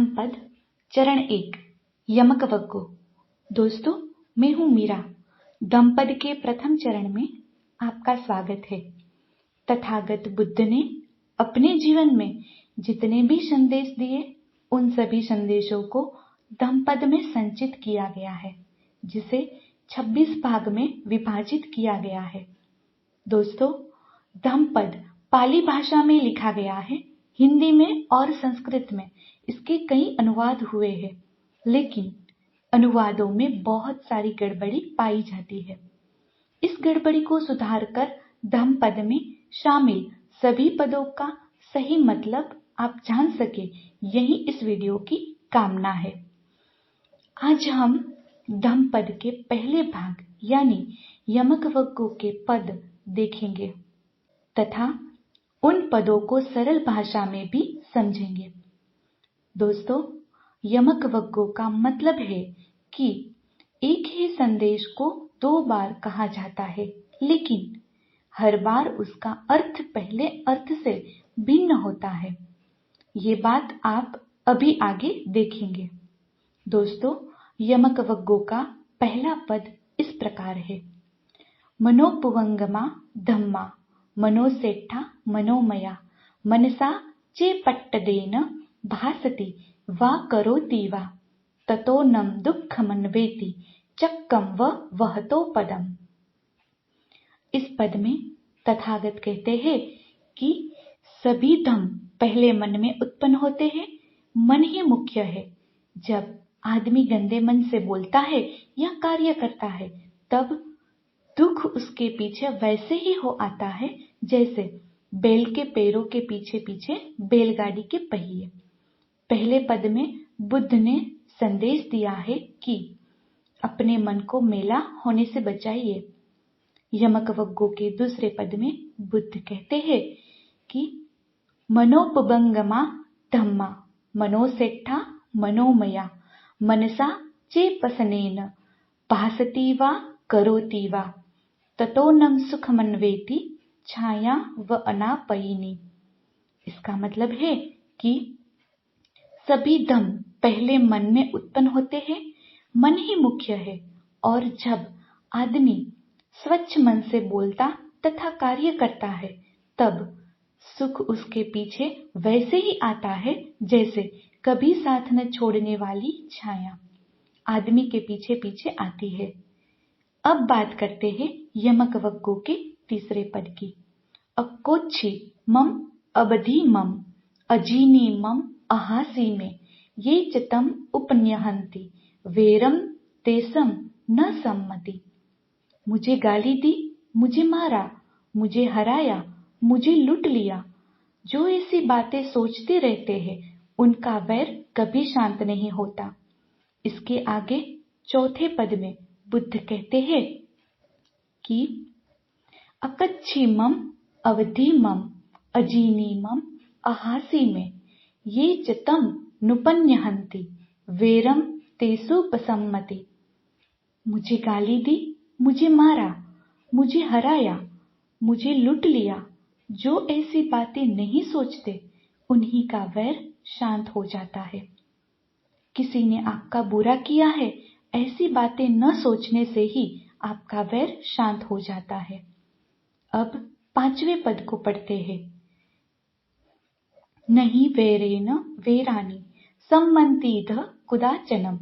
धम्मपद चरण 1 यमकवग्गो। दोस्तों, मैं हूं मीरा। धम्मपद के प्रथम चरण में आपका स्वागत है। तथागत बुद्ध ने अपने जीवन में जितने भी संदेश दिए, उन सभी संदेशों को धम्मपद में संचित किया गया है, जिसे 26 भाग में विभाजित किया गया है। दोस्तों, धम्मपद पाली भाषा में लिखा गया है। हिंदी में और संस्कृत में इसके कई अनुवाद हुए हैं, लेकिन अनुवादों में बहुत सारी गड़बड़ी पाई जाती है। इस गड़बड़ी को सुधारकर धम्मपद में शामिल सभी पदों का सही मतलब आप जान सके, यही इस वीडियो की कामना है। आज हम धम्मपद के पहले भाग यानी यमकवग्गो के पद देखेंगे तथा उन पदों को सरल भाषा में भी समझेंगे। दोस्तों, यमकवग्गो का मतलब है कि एक ही संदेश को 2 बार कहा जाता है, लेकिन हर बार उसका अर्थ पहले अर्थ से भिन्न होता है। ये बात आप अभी आगे देखेंगे। दोस्तों, यमकवग्गो का पहला पद इस प्रकार है। मनोपुवंगमा धम्मा मनोसेट्ठा मनोमया मनसा चेपट्टदेन भासति वा करोति वा ततो नम दुःखमन्वेति चक्कम व वहतो पदम। इस पद में तथागत कहते हैं कि सभी धम्म पहले मन में उत्पन्न होते हैं। मन ही मुख्य है। जब आदमी गंदे मन से बोलता है या कार्य करता है, तब दुख उसके पीछे वैसे ही हो आता है जैसे बैल के पैरों के पीछे पीछे बैलगाड़ी के पहिए। पहले पद में बुद्ध ने संदेश दिया है कि अपने मन को मैला होने से बचाइए। यमकवग्गो के दूसरे पद में बुद्ध कहते हैं कि मनोपबंगमा धम्मा मनोसेट्ठा मनोमया मनसा चेपसनेन भासति वा करोति वा ततो नम सुखमन्वेति छाया व अनापयिनी। इसका मतलब है कि सभी धम्म पहले मन में उत्पन्न होते हैं। मन ही मुख्य है, और जब आदमी स्वच्छ मन से बोलता तथा कार्य करता है, तब सुख उसके पीछे वैसे ही आता है जैसे कभी साथ न छोड़ने वाली छाया आदमी के पीछे पीछे आती है। अब बात करते हैं यमकवग्गो के तीसरे पद की। अक्कोच्छी मम अवधि मम अजीनी मम अहासी में ये चतम उपन्यहंति वेरम तेसम न सम्मति। मुझे गाली दी, मुझे मारा, मुझे हराया, मुझे लूट लिया। जो ऐसी बातें सोचते रहते हैं, उनका वैर कभी शांत नहीं होता। इसके आगे चौथे पद में बुद्ध कहते हैं कि अकच्छी मम अवधि मम अजीनी मम अहासी में ये चतम नुपन्यहंति वेरम तेसुपसम्मति। मुझे गाली दी, मुझे मारा, मुझे हराया, मुझे लूट लिया। जो ऐसी बातें नहीं सोचते, उन्हीं का वैर शांत हो जाता है। किसी ने आपका बुरा किया है, ऐसी बातें न सोचने से ही आपका वैर शांत हो जाता है। अब 5वें पद को पढ़ते हैं। नहीं वैरेन वेरानि सम्मन्तिध कुदाचनम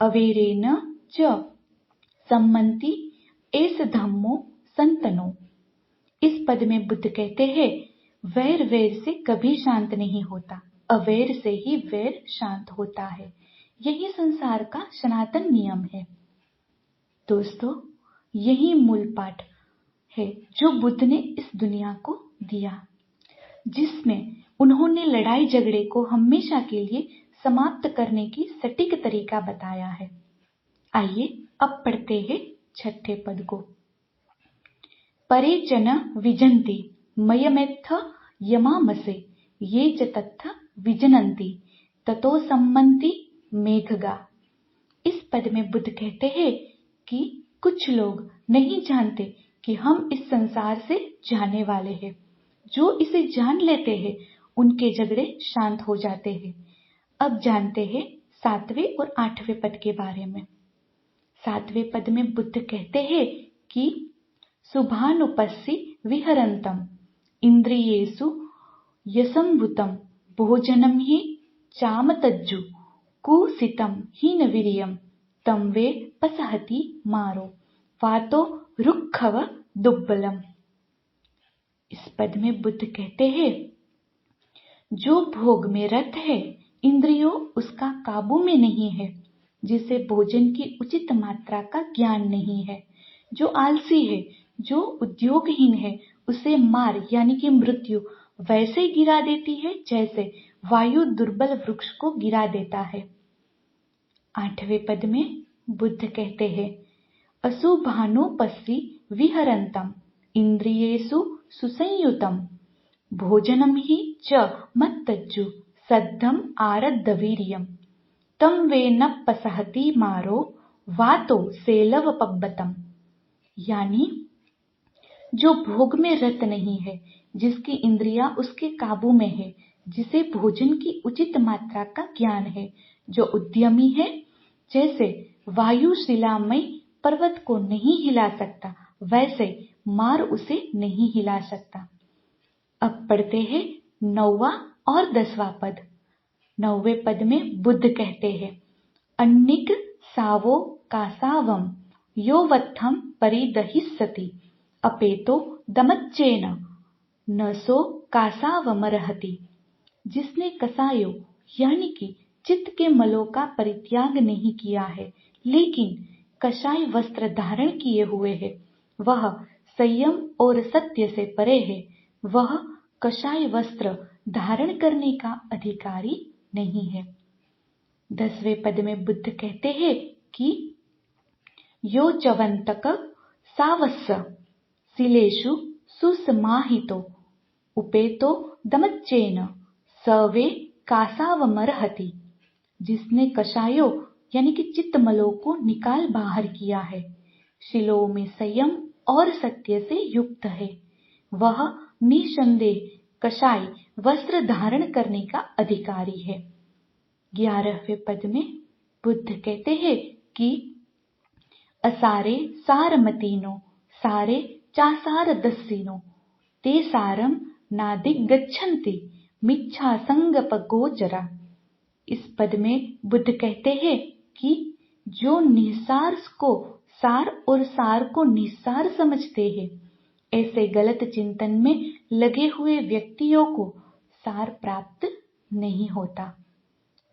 अवैरेन च सम्मन्ति एस धम्मो संतनो। इस पद में बुद्ध कहते हैं, वैर वैर से कभी शांत नहीं होता, अवैर से ही वैर शांत होता है। यही संसार का सनातन नियम है। दोस्तों, यही मूल पाठ है जो बुद्ध ने इस दुनिया को दिया, जिसमें उन्होंने लड़ाई झगड़े को हमेशा के लिए समाप्त करने की सटीक तरीका बताया है। आइए अब पढ़ते हैं 6ठे पद को। परे च न विजन्ति मयमेत्थ यमामसे ये च तत्थ विजनन्ति ततो सम्मन्ति मेघगा। इस पद में बुद्ध कहते हैं कि कुछ लोग नहीं जानते कि हम इस संसार से जाने वाले हैं। जो इसे जान लेते हैं, उनके झगड़े शांत हो जाते हैं। अब जानते हैं 7वें और 8वें पद के बारे में। 7वें पद में बुद्ध कहते हैं कि शुभानुपस्सी विहरन्तम इंद्रियेषु यसंभुतम भोजनम ही चामतज्जु कुसितम हीनवीर्यम तम वे पसहति मारो वातो रुक्षव दुब्बलम। इस पद में बुद्ध कहते हैं, जो भोग में रत है, इंद्रियों उसका काबू में नहीं है, जिसे भोजन की उचित मात्रा का ज्ञान नहीं है, जो आलसी है, जो उद्योगहीन है, उसे मार यानी कि मृत्यु वैसे गिरा देती है जैसे वायु दुर्बल वृक्ष को गिरा देता है। 8वें पद में बुद्ध कहते हैं, अशुभानुपस्सी विहरन्तम इंद्रियेषु सुसंयुतम भोजनम ही च मत्तज्जु सद्धम आरद्धवीर्यम तम वे न पसहति मारो वातो सेलव पब्बतम। यानी जो भोग में रत नहीं है, जिसकी इंद्रियां उसके काबू में है, जिसे भोजन की उचित मात्रा का ज्ञान है, जो उद्यमी है, जैसे वायु शिलामय पर्वत को नहीं हिला सकता, वैसे मार उसे नहीं हिला सकता। अब पढ़ते हैं 9वां और 10वां पद। 9वें पद में बुद्ध कहते हैं, अन्निक सावो कासावम यो वत्थम परिदहिस्सति अपेतो दमच्चेन न सो कासावमर्हति। जिसने कसायों यानी कि चित्त के मलों का परित्याग नहीं किया है, लेकिन कषाय वस्त्र धारण किए हुए है, वह संयम और सत्य से परे है, वह कषाय वस्त्र धारण करने का अधिकारी नहीं है। 10वें पद में बुद्ध कहते हैं कि यो चवंतक सावस्स शिलेषु सुसमाहितो उपेतो दमच्चेन सवे कासावमर्हति। जिसने कषायों यानी कि चित्तमलों को निकाल बाहर किया है, शिलों में संयम और सत्य से युक्त है, वह निसंदेह कषाय वस्त्र धारण करने का अधिकारी है। 11वें पद में बुद्ध कहते हैं कि असारे सारमतीनो सारे चासार दस्सिनो ते सारम नादिगच्छन्ति मिच्छा संगप गोचरा। इस पद में बुद्ध कहते हैं कि जो निस्सार को सार और सार को निस्सार समझते हैं, ऐसे गलत चिंतन में लगे हुए व्यक्तियों को सार प्राप्त नहीं होता।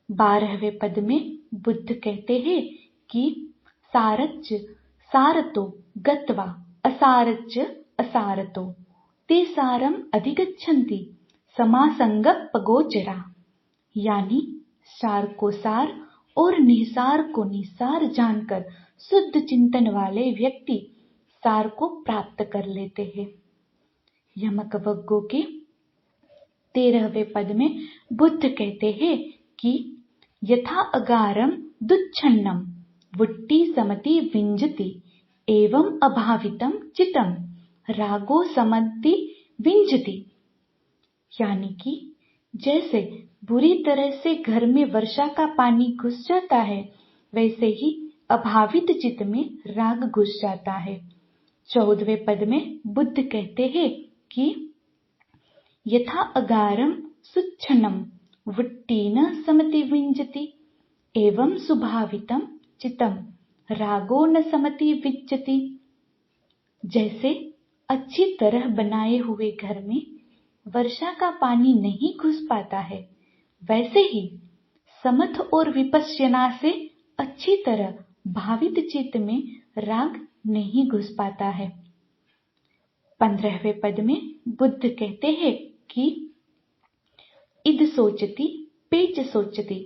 12वें पद में बुद्ध कहते हैं कि सारच्च सारतो गत्वा असारच्च असारतो ते सारम अधिगच्छन्ति समासंगप गोचरा। यानी सार को सार और निसार को निसार जानकर शुद्ध चिंतन वाले व्यक्ति सार को प्राप्त कर लेते हैं। यमकवग्गों के 13वें पद में बुद्ध कहते हैं कि यथा अगारम दुच्छन्नम वुट्टी समति विंजति एवं अभावितम चितम रागो समति विंजति। यानी कि जैसे बुरी तरह से घर में वर्षा का पानी घुस जाता है, वैसे ही अभावित चित्त में राग घुस जाता है। 14वें पद में बुद्ध कहते हैं कि यथा अगारम सुच्छनम वुट्टीन समति विंजति एवं सुभावितम चितम रागो न समति विच्चति। जैसे अच्छी तरह बनाए हुए घर में वर्षा का पानी नहीं घुस पाता है, वैसे ही समथ और विपश्यना से अच्छी तरह भावित चित्त में राग नहीं घुस पाता है। 15वें पद में बुद्ध कहते हैं कि इद सोचति पेच सोचति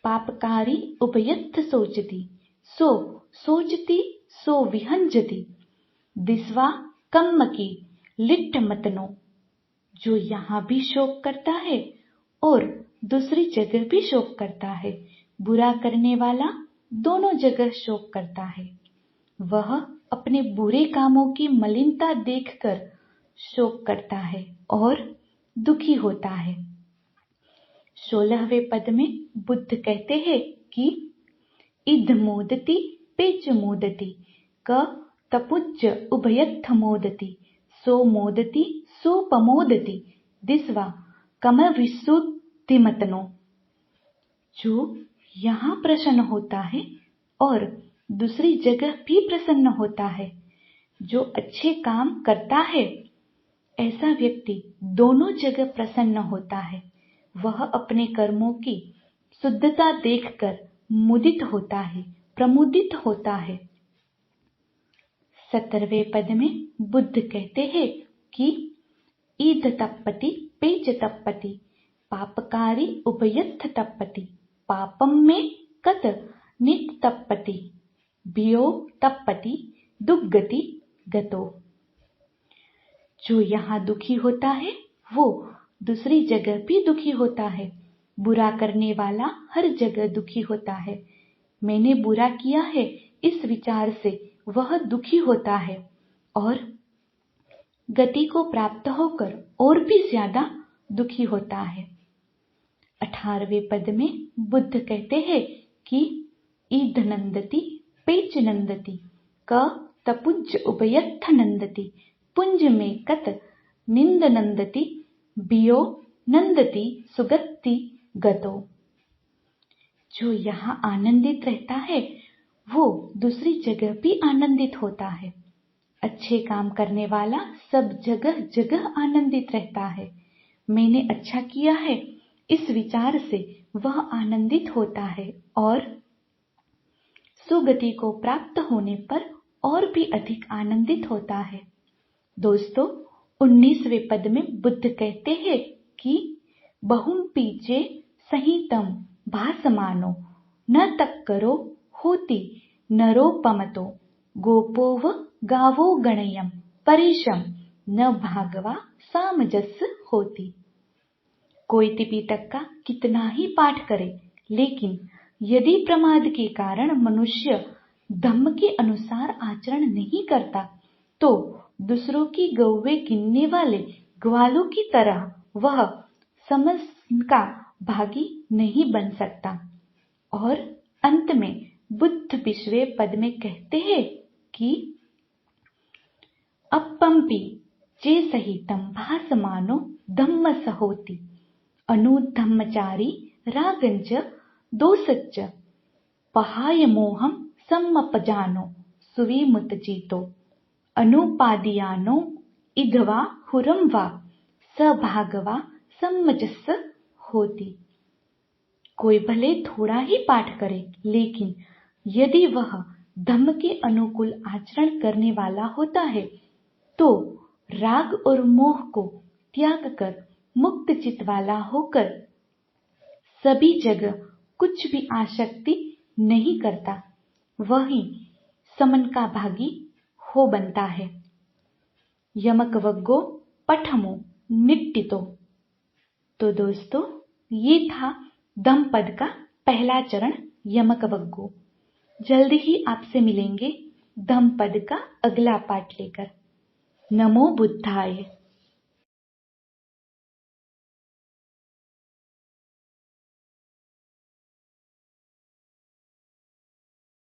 पापकारी उपयत्थ सोचति सो सोचति सो विहंजति दिस्वा कम्मकी लिट्ट मतनो। जो यहाँ भी शोक करता है और दूसरी जगह भी शोक करता है, बुरा करने वाला दोनों जगह शोक करता है, वह अपने बुरे कामों की मलिनता देखकर शोक करता है और दुखी होता है। 16वें पद में बुद्ध कहते हैं कि इध मोदति पेच मोदति क तपुज्ज उभयत्थ मोदति सो मोदति सोपमोदति दिस्वा कम विसुद्धिमतनो। जो यहाँ प्रसन्न होता है और दूसरी जगह भी प्रसन्न होता है, जो अच्छे काम करता है, ऐसा व्यक्ति दोनों जगह प्रसन्न होता है। वह अपने कर्मों की शुद्धता देखकर मुदित होता है, प्रमुदित होता है। 17वें पद में बुद्ध कहते हैं कि ईद तप्पति पेच तप्पति पापकारी उभयत्थ तप्पति पापम में कत नित तप्पति भियो तप्पति दुग्गति गतो। जो यहाँ दुखी होता है वो दूसरी जगह भी दुखी होता है। बुरा करने वाला हर जगह दुखी होता है। मैंने बुरा किया है इस विचार से वह दुखी होता है और गति को प्राप्त होकर और भी ज्यादा दुखी होता है। 18वें पद में बुद्ध कहते हैं कि ईद नंदति पेच नंदति क तपुज्ज उभयत्थ नंदति पुंज में कत निंद नंदति बियो नंदति सुगति गतो। जो यहाँ आनंदित रहता है वो दूसरी जगह भी आनंदित होता है। अच्छे काम करने वाला सब जगह जगह आनंदित रहता है। मैंने अच्छा किया है इस विचार से वह आनंदित होता है और सुगति को प्राप्त होने पर और भी अधिक आनंदित होता है। दोस्तों, 19वें पद में बुद्ध कहते हैं कि बहुम पीछे संहितम भासमानो न तक्करो होती नरोपमतो गोपोव गावो गणयम परिशम न भागवा सामजस होती। कोई त्रिपिटक का कितना ही पाठ करे, लेकिन यदि प्रमाद के कारण मनुष्य धम्म के अनुसार आचरण नहीं करता तो दूसरों की गौवे गिनने वाले ग्वालों की तरह वह समझ का भागी नहीं बन सकता। और अंत में बुद्ध 20वें पद में कहते हैं कि अपम्पि चे सहितम भासमानो धम्मस होति अनुधम्मचारी रागंच दोसच्च पहाय मोहम सम्मपजानो सुविमुतचितो अनुपादियानो इधवा हुरम वा सभागवा सम्मजस होति। कोई भले थोड़ा ही पाठ करे, लेकिन यदि वह धम्म के अनुकूल आचरण करने वाला होता है तो राग और मोह को त्याग कर मुक्त चित वाला होकर सभी जगह कुछ भी आसक्ति नहीं करता, वही समन का भागी हो बनता है। यमक वग्गो पठमो निट्टितो। तो दोस्तों, ये था धम्म पद का पहला चरण यमक वग्गो। जल्दी ही आपसे मिलेंगे धम्म पद का अगला पाठ लेकर। नमो बुद्धाय।